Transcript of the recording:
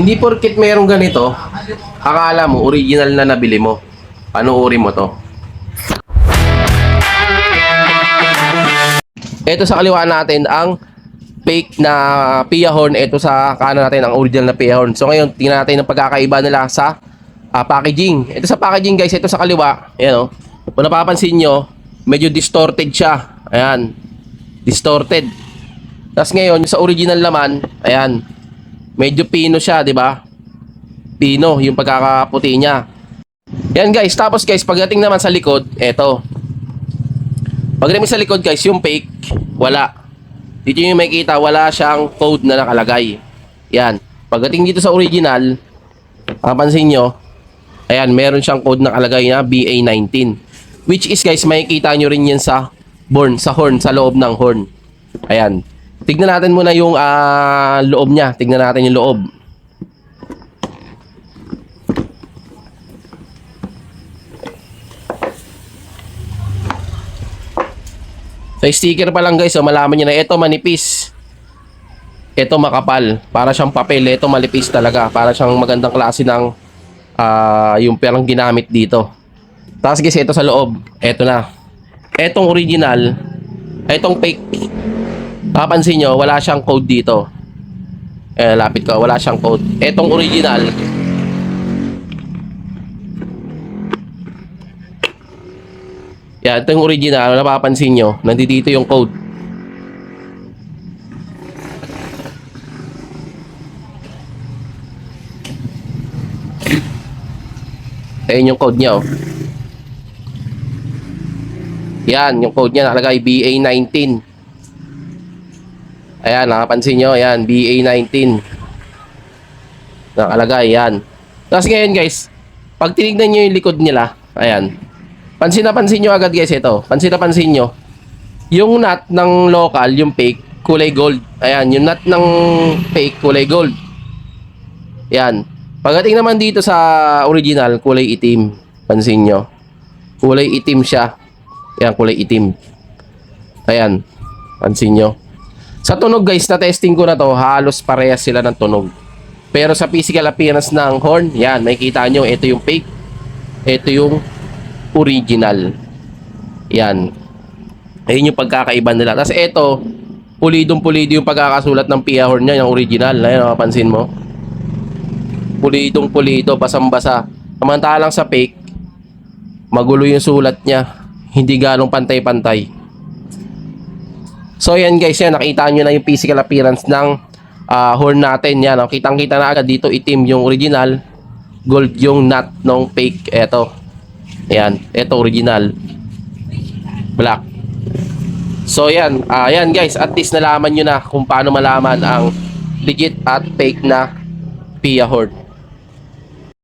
Hindi porket mayroong ganito, akala mo original na nabili mo. Panuuri mo to. Ito sa kaliwa natin ang fake na Pia horn. Ito sa kanan natin ang original na Pia horn. So ngayon, tingnan natin ang pagkakaiba nila sa packaging. Ito sa packaging guys, ito sa kaliwa. Ayan o. Kung napapansin nyo, medyo distorted siya. Ayan. Distorted. Tapos ngayon, sa original naman, ayan. Medyo pino siya, di ba? Pino, yung pagkakaputi niya. Yan guys, tapos guys, pagdating naman sa likod, eto. Pagdating sa likod guys, yung fake, wala. Dito yung makikita, wala siyang code na nakalagay. Yan. Pagdating dito sa original, papansin nyo, ayan, meron siyang code na nakalagay na BA19. Which is guys, makikita nyo rin yan sa horn, sa loob ng horn. Ayan. Tignan natin muna yung loob niya. Tignan natin yung loob. So, sticker pa lang guys. So, malaman nyo na ito manipis. Ito makapal. Para siyang papel. Ito malipis talaga. Para siyang magandang klase ng yung perang ginamit dito. Tapos guys, ito sa loob. Ito na. Etong original. Etong fake. Papansin nyo, wala siyang code dito. Lapit ko, wala siyang code. Etong original, yan, ito yung original. Napapansin nyo, nandito yung code. Ayan yung code niya, oh. Yan, yung code niya nakalagay BA19. Ayan, nakapansin nyo, ayan, BA19 nakalagay, yan. Tapos ngayon guys, pag tinignan nyo yung likod nila, ayan, pansin nyo agad guys ito. Pansin nyo yung nut ng local, yung fake, kulay gold. Ayan, yung nut ng fake, kulay gold. Yan. Pagdating naman dito sa original, kulay itim. Pansin nyo, kulay itim siya. Ayan, kulay itim. Ayan, pansin nyo. Sa tunog guys, na testing ko na to, halos parehas sila ng tunog. Pero sa physical appearance ng horn, yan, makikita nyo, ito yung fake, ito yung original. Yan. Ayun yung pagkakaiba nila. Tapos ito, pulidong-pulido yung pagkakasulat ng Pia horn niya, yung original. Ayun, nakapansin mo. Pulidong-pulido, basang-basa. Samantalang sa fake, magulo yung sulat niya. Hindi ganong pantay-pantay. So yan guys, yan, nakita nyo na yung physical appearance ng horn natin. Yan, kitang-kita na agad dito, itim yung original, gold yung nut ng fake. Eto. Yan, eto original. Black. So yan, yan guys, at least nalaman nyo na kung paano malaman ang legit at fake na Pia horn.